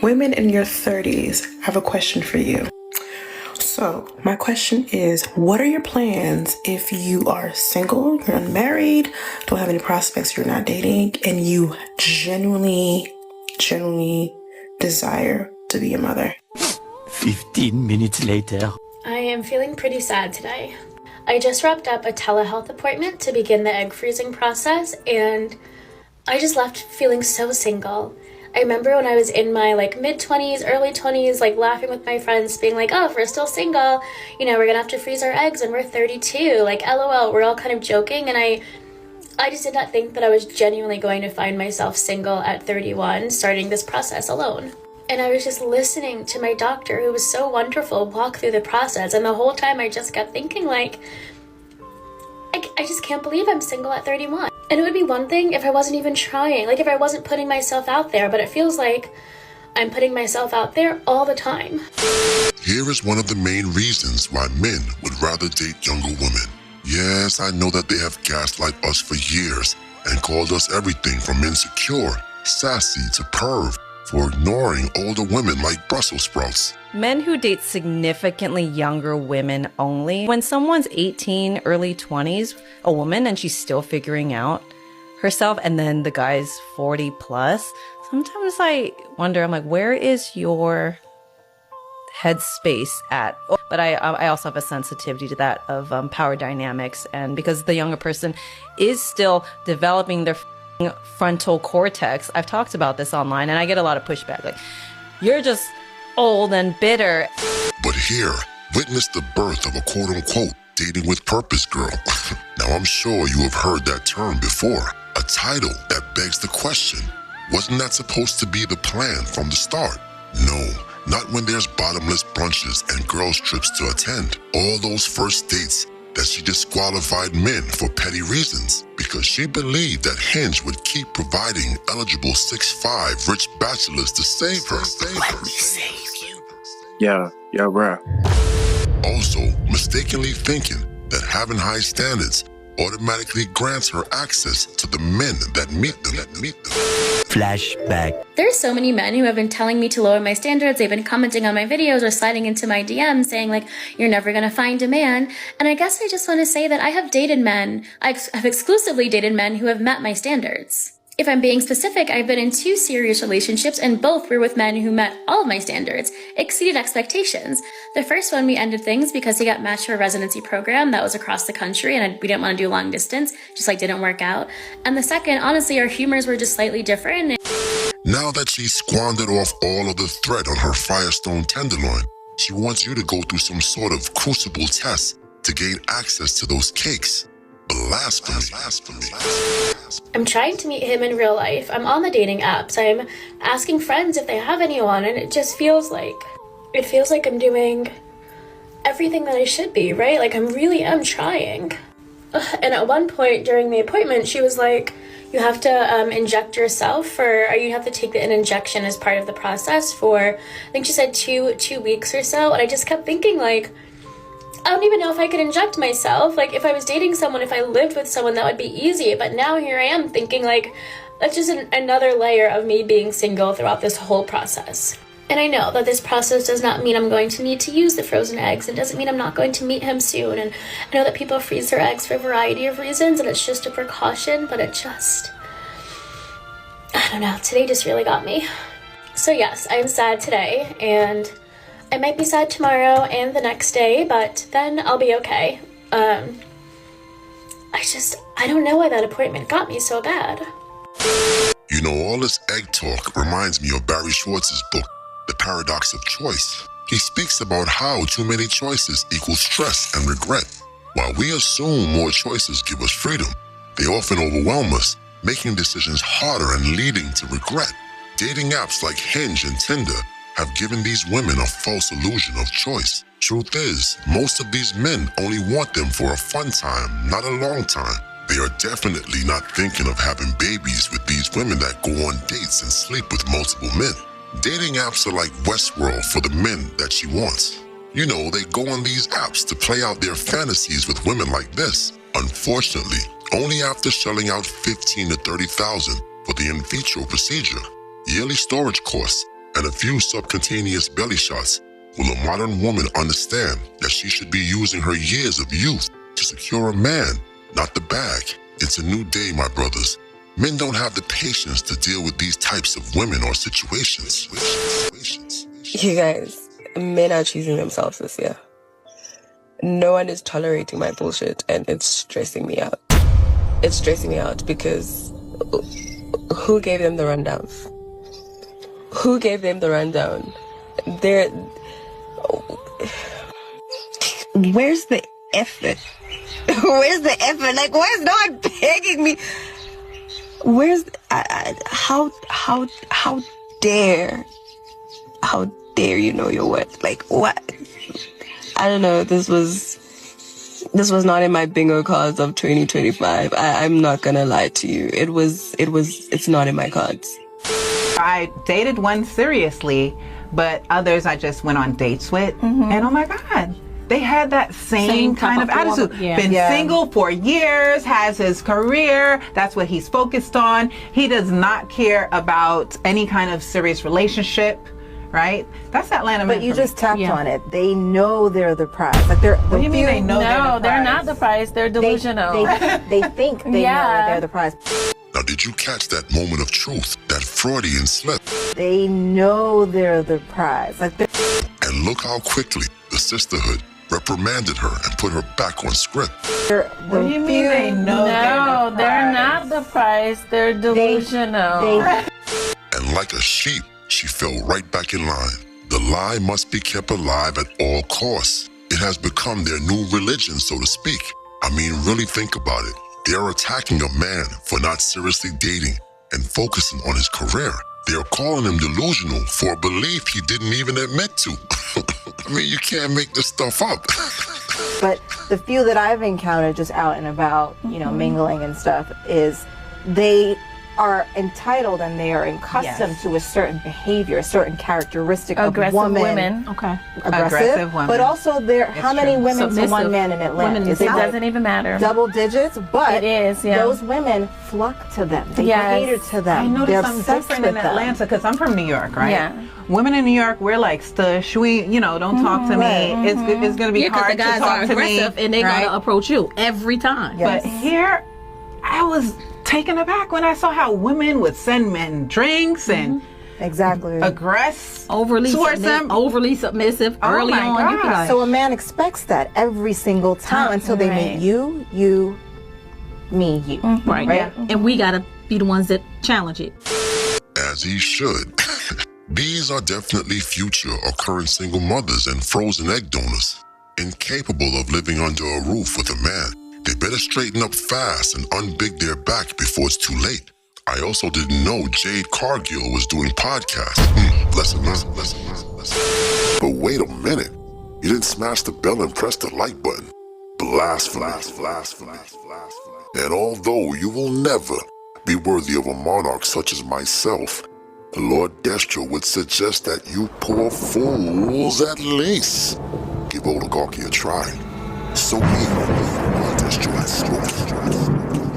Women in your 30s, I have a question for you. So, my question is, what are your plans if you are single, you're unmarried, don't have any prospects, you're not dating, and you genuinely desire to be a mother? 15 minutes later. I am feeling pretty sad today. I just wrapped up a telehealth appointment to begin the egg freezing process, and I just left feeling so single. I remember when I was in my mid-20s, early 20s, laughing with my friends, being like, oh, if we're still single, we're gonna have to freeze our eggs and we're 32, LOL, we're all kind of joking. And I just did not think that I was genuinely going to find myself single at 31, starting this process alone. And I was just listening to my doctor, who was so wonderful, walk through the process. And the whole time I just kept thinking I just can't believe I'm single at 31. And it would be one thing if I wasn't even trying, if I wasn't putting myself out there, but it feels like I'm putting myself out there all the time. Here is one of the main reasons why men would rather date younger women. Yes, I know that they have gaslight us for years and called us everything from insecure, sassy to perv for ignoring older women like Brussels sprouts. Men who date significantly younger women only. When someone's 18, early 20s, a woman, and she's still figuring out herself, and then the guy's 40 plus, sometimes I wonder, I'm like, where is your headspace at? But I also have a sensitivity to that of power dynamics, and because the younger person is still developing their frontal cortex. I've talked about this online and I get a lot of pushback. You're just old and bitter. But here, witness the birth of a quote-unquote dating with purpose girl. Now I'm sure you have heard that term before. A title that begs the question, wasn't that supposed to be the plan from the start? No, not when there's bottomless brunches and girls' trips to attend. All those first dates that she disqualified men for petty reasons because she believed that Hinge would keep providing eligible 6'5" rich bachelors to save her. Let me save you. Yeah, bro. Also, mistakenly thinking that having high standards automatically grants her access to the men that meet them. Flashback. There's so many men who have been telling me to lower my standards. They've been commenting on my videos or sliding into my DMs saying you're never gonna find a man. And I guess I just want to say that I have dated men. I have exclusively dated men who have met my standards. If I'm being specific, I've been in 2 serious relationships, and both were with men who met all of my standards, exceeded expectations. The first one, we ended things because he got matched for a residency program that was across the country, and we didn't want to do long distance, just didn't work out. And the second, honestly, our humors were just slightly different. Now that she's squandered off all of the thread on her Firestone tenderloin, she wants you to go through some sort of crucible test to gain access to those cakes. Blasphemy. I'm trying to meet him in real life. I'm on the dating apps. I'm asking friends if they have anyone, and it just feels like I'm doing everything that I should be, right? I really am trying. And at one point during the appointment, she was like, you have to inject yourself, or you have to take an injection as part of the process for, I think she said 2 weeks or so. And I just kept thinking I don't even know if I could inject myself. If I was dating someone, if I lived with someone, that would be easy. But now here I am thinking that's just another layer of me being single throughout this whole process. And I know that this process does not mean I'm going to need to use the frozen eggs. It doesn't mean I'm not going to meet him soon. And I know that people freeze their eggs for a variety of reasons, and it's just a precaution, but I don't know. Today just really got me. So yes, I am sad today, and I might be sad tomorrow and the next day, but then I'll be okay. I don't know why that appointment got me so bad. You know, all this egg talk reminds me of Barry Schwartz's book, The Paradox of Choice. He speaks about how too many choices equals stress and regret. While we assume more choices give us freedom, they often overwhelm us, making decisions harder and leading to regret. Dating apps like Hinge and Tinder have given these women a false illusion of choice. Truth is, most of these men only want them for a fun time, not a long time. They are definitely not thinking of having babies with these women that go on dates and sleep with multiple men. Dating apps are like Westworld for the men that she wants. You know, they go on these apps to play out their fantasies with women like this. Unfortunately, only after shelling out $15,000 to $30,000 for the in vitro procedure, yearly storage costs, and a few subcutaneous belly shots, will a modern woman understand that she should be using her years of youth to secure a man, not the bag? It's a new day, my brothers. Men don't have the patience to deal with these types of women or situations. You guys, men are choosing themselves this year. No one is tolerating my bullshit, and it's stressing me out. It's stressing me out because who gave them the rundown? Who gave them the rundown? Where's the effort? Where's the effort? Like, why is no one begging me? Where's how dare you know your worth? Like, what? I don't know. This was not in my bingo cards of 2025. I'm not gonna lie to you. It's not in my cards. I dated one seriously, but others I just went on dates with, and oh my God, they had that same kind of attitude. Been single for years, has his career, that's what he's focused on. He does not care about any kind of serious relationship, right? That's Atlanta man. But you just tapped on it. They know they're the prize. Like they're. What do you mean they know they're the prize? No, they're not the prize. They're delusional. They think they know that they're the prize. Now, did you catch that moment of truth, that Freudian slip? They know they're the prize. Like and look how quickly the sisterhood reprimanded her and put her back on script. What do you mean they know they're not the prize. They're delusional. And like a sheep, she fell right back in line. The lie must be kept alive at all costs. It has become their new religion, so to speak. I mean, really think about it. They're attacking a man for not seriously dating and focusing on his career. They're calling him delusional for a belief he didn't even admit to. I mean, you can't make this stuff up. But the few that I've encountered just out and about, you know, mingling and stuff, is they are entitled and they are accustomed to a certain behavior, a certain characteristic of women. Okay. Aggressive women. But also how many women to one man in Atlanta? It doesn't even matter. Double digits, but it is, those women flock to them. They cater to them. I noticed They're something obsessed different with in them. Atlanta because I'm from New York, right? Yeah. Women in New York, we're like stush. We, don't talk to me. It's going to be hard to talk to me. And they're going to approach you every time. Yes. But here, I was taken aback when I saw how women would send men drinks and aggress towards them. Overly submissive early on. You Like, so a man expects that every single time until they meet you, me, you. Right. Right? And we got to be the ones that challenge it. As he should. These are definitely future or current single mothers and frozen egg donors, incapable of living under a roof with a man. They better straighten up fast and unbig their back before it's too late. I also didn't know Jade Cargill was doing podcasts. Lesson. But wait a minute. You didn't smash the bell and press the like button. Blasphemy. And although you will never be worthy of a monarch such as myself, Lord Destro would suggest that you poor fools at least give oligarchy a try. So me, Lord Destro has spoken.